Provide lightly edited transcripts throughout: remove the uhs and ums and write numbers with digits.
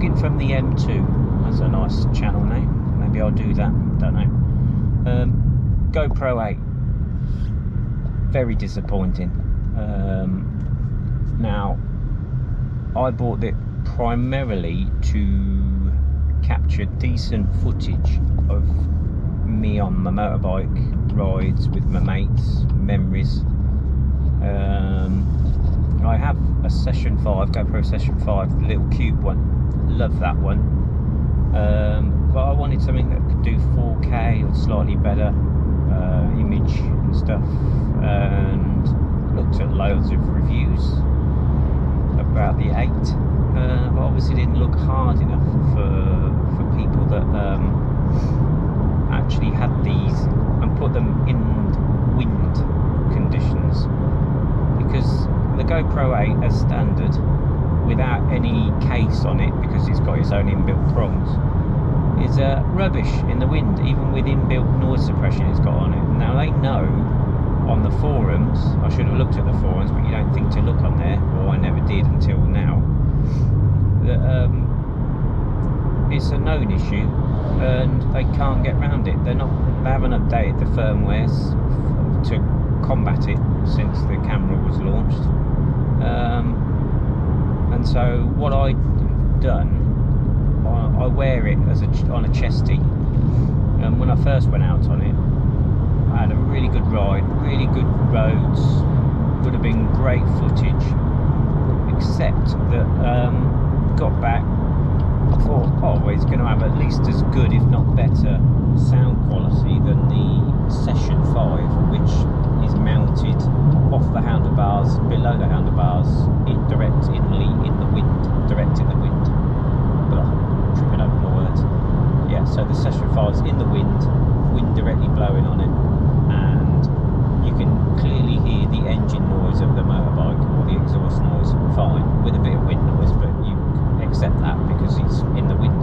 vlogging from the M2. That's a nice channel name. Maybe I'll do that, don't know. GoPro 8, very disappointing. Now, I bought it primarily to capture decent footage of me on my motorbike rides with my mates, memories. I have a Session 5, GoPro Session 5, the little cube one, love that one. But I wanted something that could do 4K or slightly better image and stuff, and looked at loads of reviews about the 8, but obviously didn't look hard enough for people that actually had these and put them in wind conditions, because the GoPro 8 as standard, without any case on it because it's got its own inbuilt prongs, is rubbish in the wind, even with inbuilt noise suppression it's got on it. Now they know on the forums, I should have looked at the forums, but you don't think to look on there, or I never did until now, that it's a known issue and they can't get around it. They haven't updated the firmwares to combat it since the camera was launched. And so what I've done, I wear it as on a chesty, and when I first went out on it, I had a really good ride, really good roads, would have been great footage, except that got back, I thought, oh, it's going to have at least as good, if not better, sound quality than the Session 5, which is mounted off the handlebars, below the handlebars, direct in the wind, tripping over my words. Yeah, so the Session 5 is in the wind directly blowing on it, and you can clearly hear the engine noise of the motorbike, or the exhaust noise, fine, with a bit of wind noise, but you accept that because it's in the wind.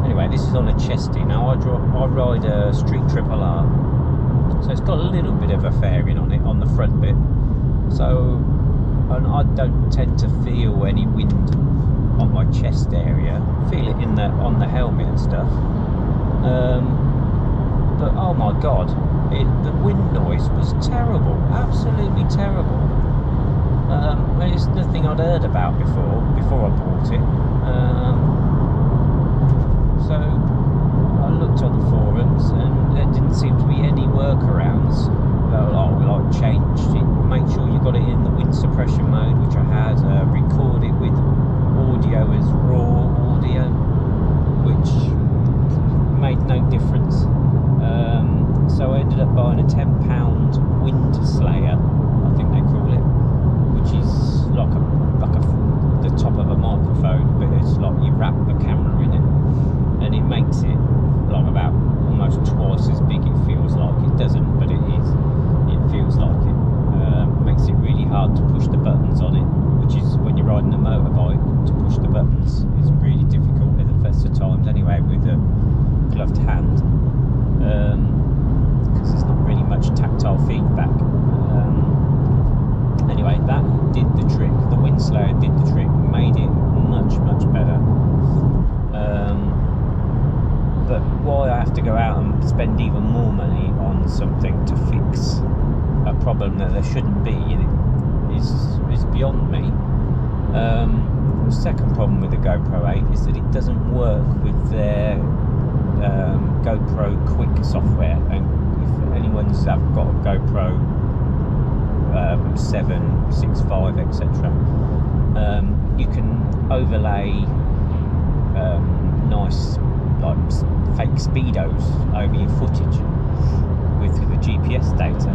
Anyway, this is on a chesty. Now I ride a Street Triple R, so it's got a little bit of a fairing on it on the front bit, so, and I don't tend to feel any wind on my chest area. Feel it on the helmet and stuff, but oh my god, the wind noise was terrible, absolutely terrible. It's nothing I'd heard about before I bought it. So I looked on the forums and there didn't seem to be any workarounds. Like changed it, make sure you got it in the wind suppression mode, which I had, record it with audio as raw audio, which made no difference. So I ended up buying a £10 wind slayer, I think they call it, which is like the top of a microphone, but it's like you wrap the camera in it, and it makes it like about almost twice as big. It feels like, it doesn't, but it is. It feels like it. Makes it really hard to push the buttons on it, which is when you're riding a motorbike, to push the buttons is really difficult at the best of times anyway, with a gloved hand, because there's not really much tactile feedback. Anyway, that did the trick. The wind slayer did the trick, made it much better. But why I have to go out and spend even more money on something to fix a problem that there shouldn't be is beyond me. The second problem with the GoPro 8 is that it doesn't work with their GoPro Quick software, and if anyone's got a GoPro 7, 6, 5, etc., you can overlay nice like fake speedos over your footage with the GPS data,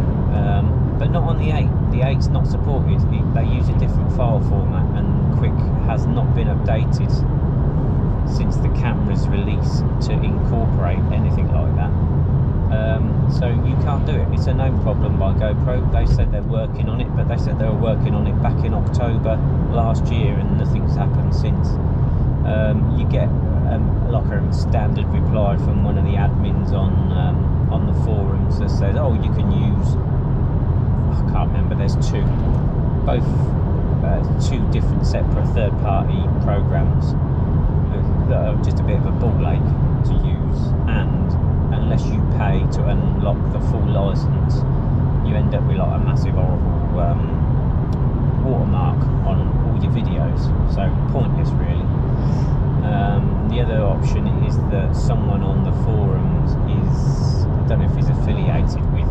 but not on the 8. The 8's not supported. They use a different file format, and Quick has not been updated since the camera's release to incorporate anything like that. So you can't do it. It's a known problem by GoPro. They said they're working on it, but they said they were working on it back in October last year, and nothing's happened since. You get like a standard reply from one of the admins on the forums that says, oh, you can use, I can't remember, there's two different separate third-party programs that are just a bit of a ball ache to use, and unless you pay to unlock the full license, you end up with like a massive horrible watermark on all your videos, so pointless really. The other option is that someone on the forums is, I don't know if he's affiliated with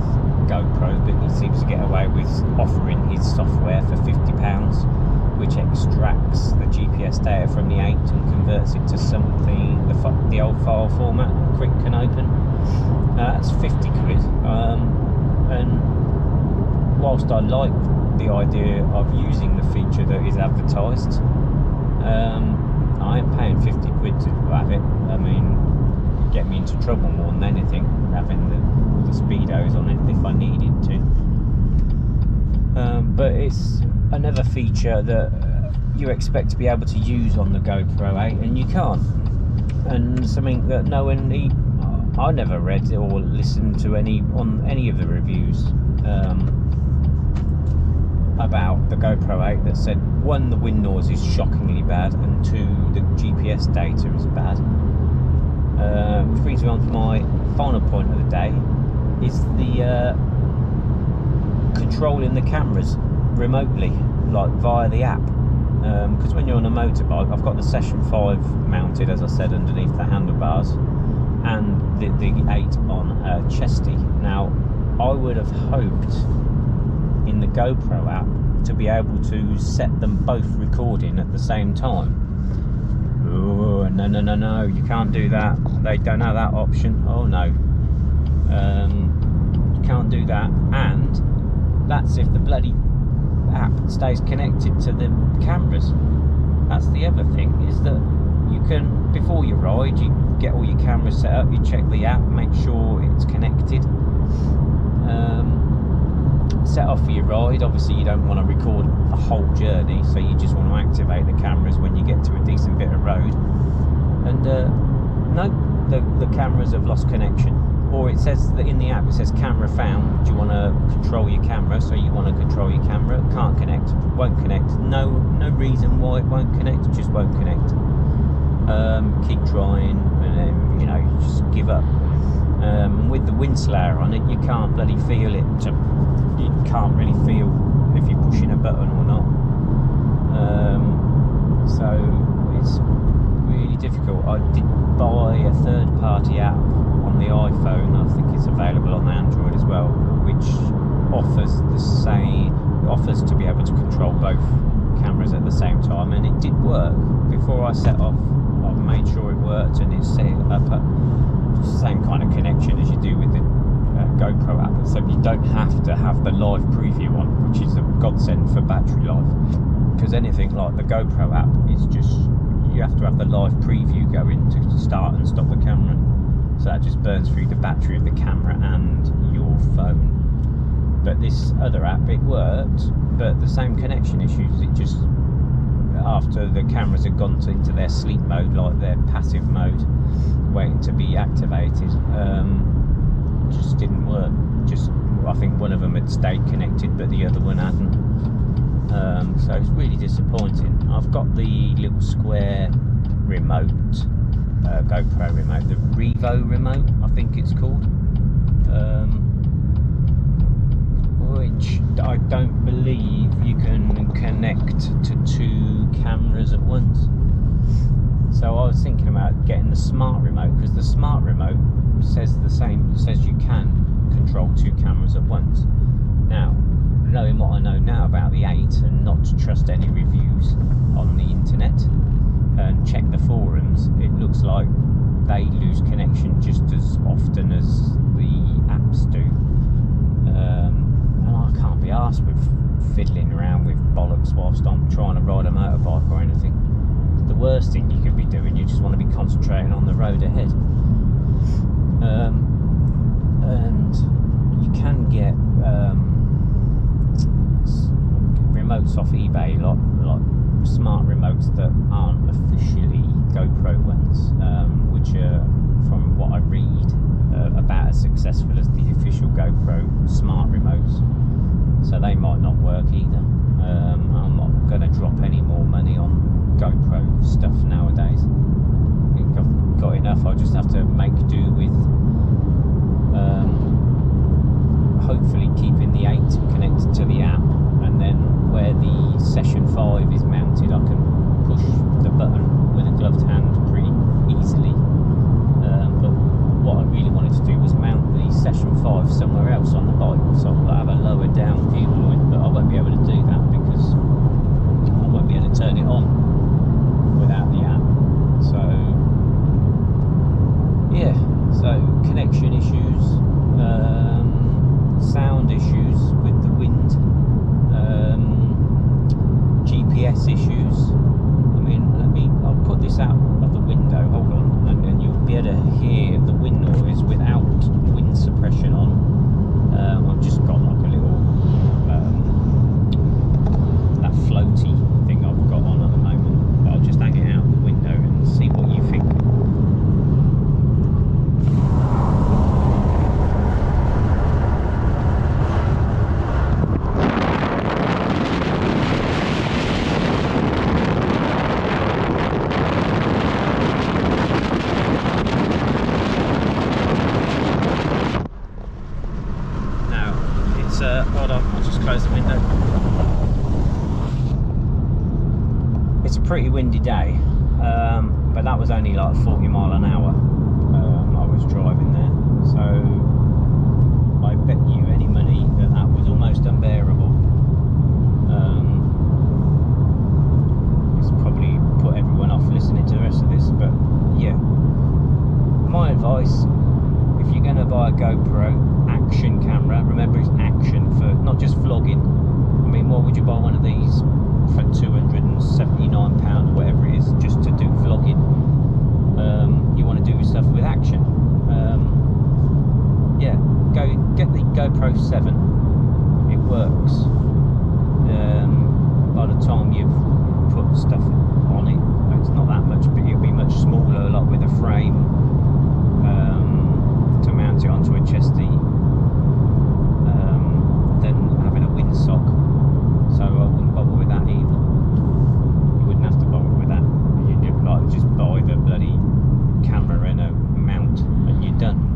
GoPro, but he seems to get away with offering his software for £50, which extracts the GPS data from the 8 and converts it to something, the old file format, quick can open. That's 50 quid. And whilst I like the idea of using the feature that is advertised, I am paying 50 quid to have it. I mean, it'd get me into trouble more than anything, having all the speedos on it if I needed to. But it's another feature that you expect to be able to use on the GoPro8 and you can't. And something that I never read or listened to on any of the reviews about the GoPro8 that said, 1, the wind noise is shockingly bad, and 2, the GPS data is bad. Which brings me on to my final point of the day, is the controlling the cameras remotely, like via the app. Because when you're on a motorbike, I've got the Session 5 mounted, as I said, underneath the handlebars, and the 8 on a chesty. Now, I would have hoped in the GoPro app to be able to set them both recording at the same time. Oh, no, you can't do that. They don't have that option. Oh no, you can't do that. And that's if the bloody app stays connected to the cameras. That's the other thing, is that you can, before you ride, you get all your cameras set up, you check the app, make sure it's connected, set off for your ride. Obviously you don't want to record the whole journey, so you just want to activate the cameras when you get to a decent bit of road. And no, the cameras have lost connection. Or it says that in the app, it says camera found. Do you want to control your camera? So you want to control your camera, can't connect, won't connect. No reason why it won't connect, just won't connect. Keep trying, and then, you know, just give up. With the wind slayer on it, you can't bloody feel it. You can't really feel if you're pushing a button or not. So it's really difficult. I did buy a third-party app on the iPhone. I think it's available on Android as well, which offers offers to be able to control both cameras at the same time, and it did work. Before I set off, I made sure it worked, and it set up the same kind of connection as you do with the GoPro app, so you don't have to have the live preview on, which is a godsend for battery life. Because anything like the GoPro app is just, you have to have the live preview going to start and stop the camera, so that just burns through the battery of the camera and your phone. But this other app, it worked, but the same connection issues. It just, after the cameras had gone into their sleep mode, like their passive mode, waiting to be activated, just didn't work. Just, I think one of them had stayed connected, but the other one hadn't. So it's really disappointing. I've got the little square remote, GoPro remote, the Revo remote, I think it's called, which I don't believe you can connect to 2 cameras at once. So I was thinking about getting the smart remote, because the smart remote says the same, says you can control 2 cameras at once. Now, knowing what I know now about the 8, and not to trust any reviews on the internet and check the forums, it looks like they lose connection just as often as the apps do. And I can't be arsed with fiddling around with bollocks whilst I'm trying to ride a motorbike or anything. It's the worst thing you could be doing. You just want to be concentrating on the road ahead. And you can get remotes off eBay, like smart remotes that aren't officially GoPro ones, which are, from what I read, about as successful as the official GoPro smart remotes. So they might not work either. I'm not going to drop any more money on GoPro stuff nowadays. got enough. I'll just have to make do with hopefully keeping the 8 connected to the app, and then where the session 5 is mounted I can push the button with a gloved hand pretty easily. But what I really wanted to do was mount the session 5 somewhere else on the bike, so I have a lower down view point, but I won't be able to do that because I won't be able to turn it on without the app. So yeah, so connection issues, sound issues with the wind, GPS issues. I mean, I'll put this out of the window, hold on, and you'll be able to hear the wind noise without wind suppression on. I've just got like a little that floaty thing I've got on at the moment, but I'll just hang it out the window and see what you think. Hold on, I'll just close the window. It's a pretty windy day, but that was only like 40 mile an hour I was driving there, so I bet you any money that was almost unbearable. It's probably put everyone off listening to the rest of this, but yeah, my advice, if you're going to buy a GoPro action camera, remember it's action, for not just vlogging. I mean, why would you buy one of these for £279 or whatever it is just to do vlogging? You want to do stuff with action. Yeah, go get the GoPro 7. It works. By the time you've put stuff on it, it's not that much, but it'll be much smaller, like with a frame to mount it onto a chesty, than having a windsock. So I wouldn't bother with that either. You wouldn't have to bother with that. You'd like just buy the bloody camera and a mount and you're done.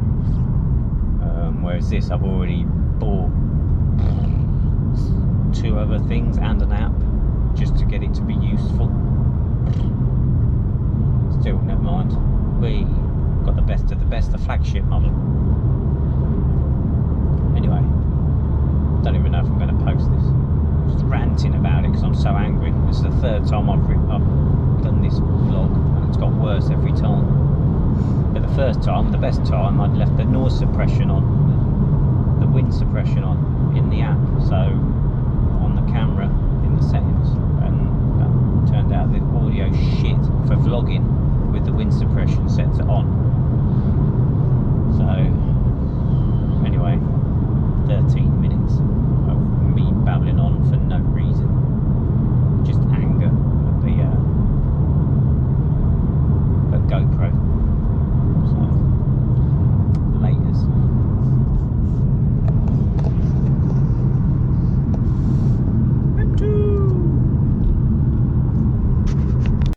Whereas this, I've already bought 2 other things and an app just to get it to be useful. Still, never mind. We got the best of the best, the flagship model. Anyway, don't even know if I'm going to post this. Just ranting about it because I'm so angry. This is the 3rd time I've done this vlog, and it's got worse every time. But the first time, the best time, I'd left the noise suppression on, the wind suppression on,